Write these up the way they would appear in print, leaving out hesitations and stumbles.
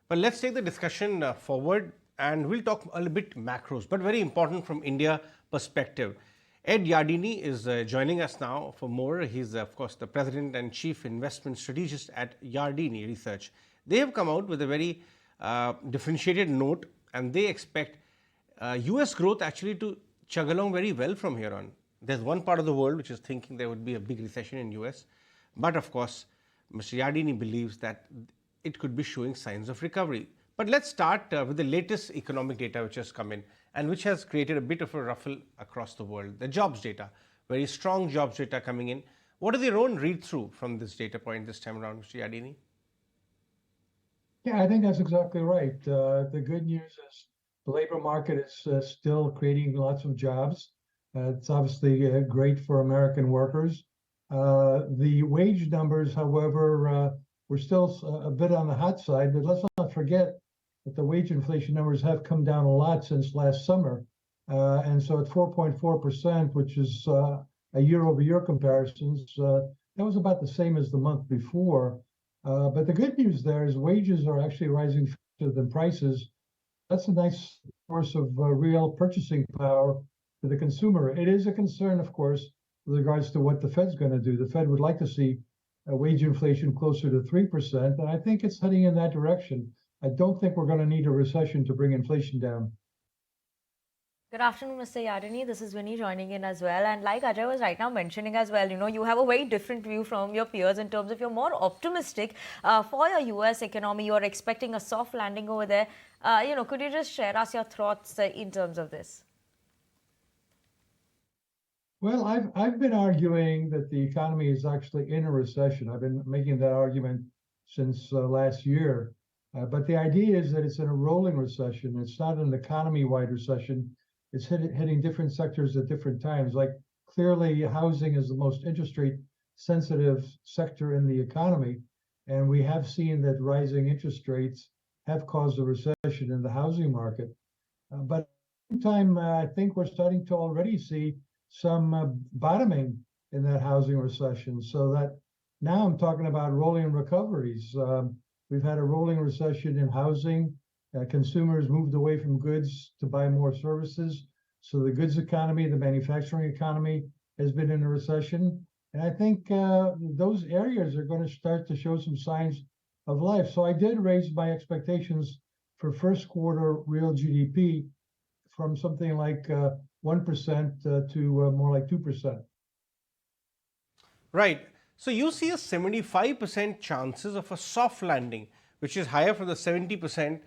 But let's take the discussion forward and we'll talk a little bit macros, but very important from India perspective. Ed Yardini is joining us now for more. He's, of course, the president and chief investment strategist at Yardini Research. They have come out with a very differentiated note, and they expect US growth actually to chug along very well from here on. There's one part of the world which is thinking there would be a big recession in US, but of course, Mr. Yardini believes that it could be showing signs of recovery. But let's start with the latest economic data which has come in and which has created a bit of a ruffle across the world. The jobs data, very strong jobs data coming in. What is your own read through from this data point this time around, Mr. Yardini? Yeah, I think that's exactly right. The good news is the labor market is still creating lots of jobs. It's obviously great for American workers. The wage numbers, however, were still a bit on the hot side, but let's not forget that the wage inflation numbers have come down a lot since last summer. And so at 4.4%, which is a year-over-year comparisons, that was about the same as the month before. But the good news there is wages are actually rising faster than prices. That's a nice source of real purchasing power for the consumer. It is a concern, of course, with regards to what the Fed's going to do. The Fed would like to see wage inflation closer to 3%, and I think it's heading in that direction. I don't think we're going to need a recession to bring inflation down. Good afternoon, Mr. Yardeni. This is Winnie joining in as well. And like Ajay was right now mentioning as well, you have a very different view from your peers in terms of you're more optimistic for your US economy. You're expecting a soft landing over there. Could you just share us your thoughts in terms of this? Well, I've been arguing that the economy is actually in a recession. I've been making that argument since last year. But the idea is that it's in a rolling recession. It's not an economy-wide recession. It's hitting different sectors at different times. Like clearly, housing is the most interest rate sensitive sector in the economy. And we have seen that rising interest rates have caused a recession in the housing market. But at the same time, I think we're starting to already see some bottoming in that housing recession. So that now I'm talking about rolling recoveries. We've had a rolling recession in housing. Consumers moved away from goods to buy more services. So the goods economy, the manufacturing economy has been in a recession. And I think those areas are going to start to show some signs of life. So I did raise my expectations for first quarter real GDP from something like 1% to more like 2%. Right. So you see a 75% chances of a soft landing, which is higher from the 70%,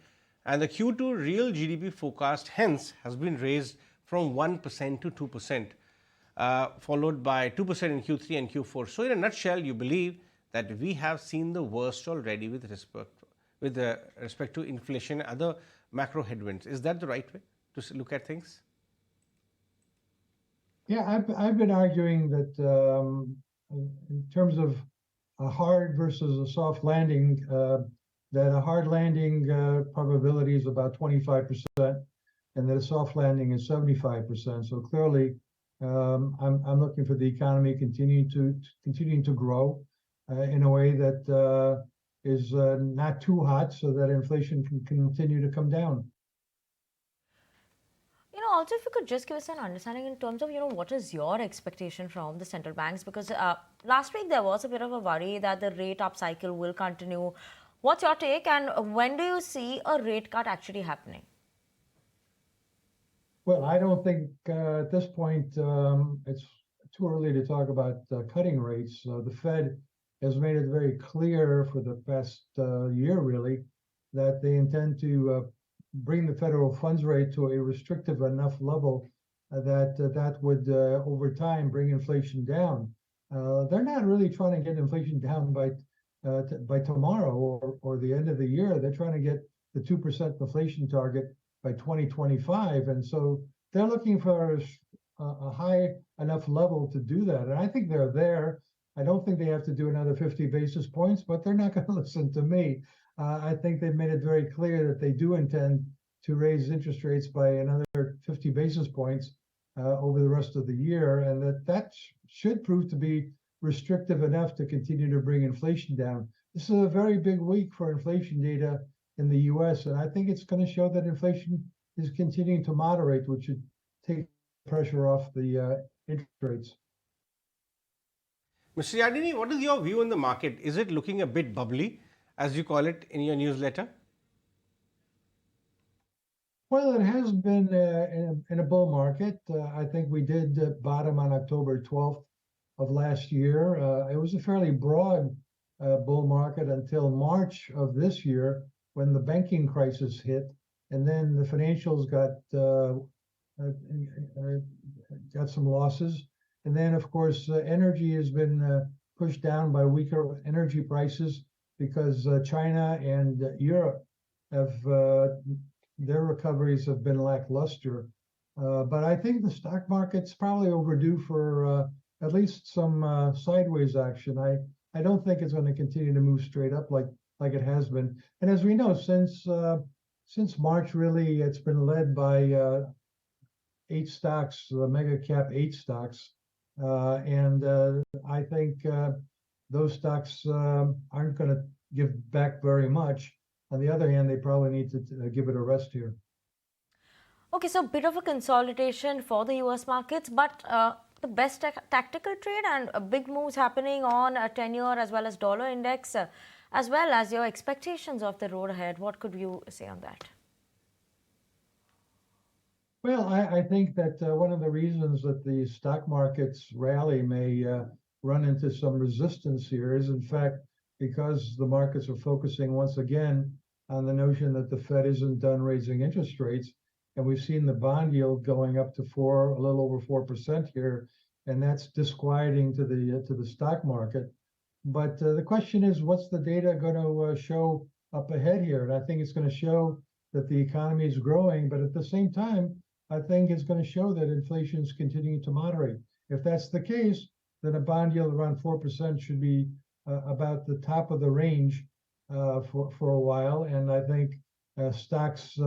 and the Q2 real GDP forecast hence has been raised from 1% to 2%, followed by 2% in Q3 and Q4. So in a nutshell, you believe that we have seen the worst already with respect to inflation and other macro headwinds. Is that the right way to look at things? Yeah, I've been arguing that in terms of a hard versus a soft landing, that a hard landing probability is about 25%, and that a soft landing is 75%. So clearly, I'm looking for the economy continuing to grow in a way that is not too hot, so that inflation can continue to come down. Also, if you could just give us an understanding in terms of, what is your expectation from the central banks? Because last week there was a bit of a worry that the rate up cycle will continue. What's your take, and when do you see a rate cut actually happening? Well, I don't think at this point it's too early to talk about cutting rates. The Fed has made it very clear for the past year, really, that they intend to bring the federal funds rate to a restrictive enough level that would, over time, bring inflation down. They're not really trying to get inflation down by tomorrow or the end of the year. They're trying to get the 2% inflation target by 2025. And so they're looking for a high enough level to do that. And I think they're there. I don't think they have to do another 50 basis points, but they're not going to listen to me. I think they've made it very clear that they do intend to raise interest rates by another 50 basis points over the rest of the year, and that should prove to be restrictive enough to continue to bring inflation down. This is a very big week for inflation data in the U.S. And I think it's going to show that inflation is continuing to moderate, which should take pressure off the interest rates. Mr. Yardeni, what is your view on the market? Is it looking a bit bubbly, as you call it in your newsletter? Well, it has been in a bull market. I think we did bottom on October 12th of last year. It was a fairly broad bull market until March of this year when the banking crisis hit, and then the financials got some losses. And then, of course, energy has been pushed down by weaker energy prices because China and Europe have their recoveries have been lackluster. But I think the stock market's probably overdue for at least some sideways action. I don't think it's going to continue to move straight up like it has been. And as we know, since March, really, it's been led by 8 stocks, the mega cap 8 stocks. And I think those stocks aren't going to give back very much. On the other hand, they probably need to give it a rest here. Okay, so a bit of a consolidation for the US markets, but the best tactical trade and big moves happening on a 10-year as well as dollar index, as well as your expectations of the road ahead. What could you say on that? Well, I think that one of the reasons that the stock markets rally may run into some resistance here is, in fact, because the markets are focusing once again on the notion that the Fed isn't done raising interest rates. And we've seen the bond yield going up to a little over 4% here, and that's disquieting to the stock market. But the question is, what's the data going to show up ahead here? And I think it's going to show that the economy is growing, but at the same time, I think it's going to show that inflation is continuing to moderate. If that's the case, then a bond yield around 4% should be about the top of the range for a while. And I think stocks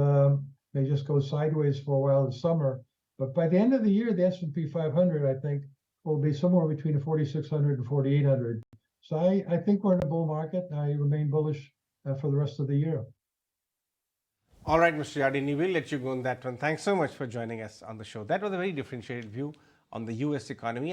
may just go sideways for a while this summer. But by the end of the year, the S&P 500, I think, will be somewhere between 4,600 and 4,800. So I think we're in a bull market. I remain bullish for the rest of the year. All right, Mr. Yardeni, we'll let you go on that one. Thanks so much for joining us on the show. That was a very differentiated view on the US economy.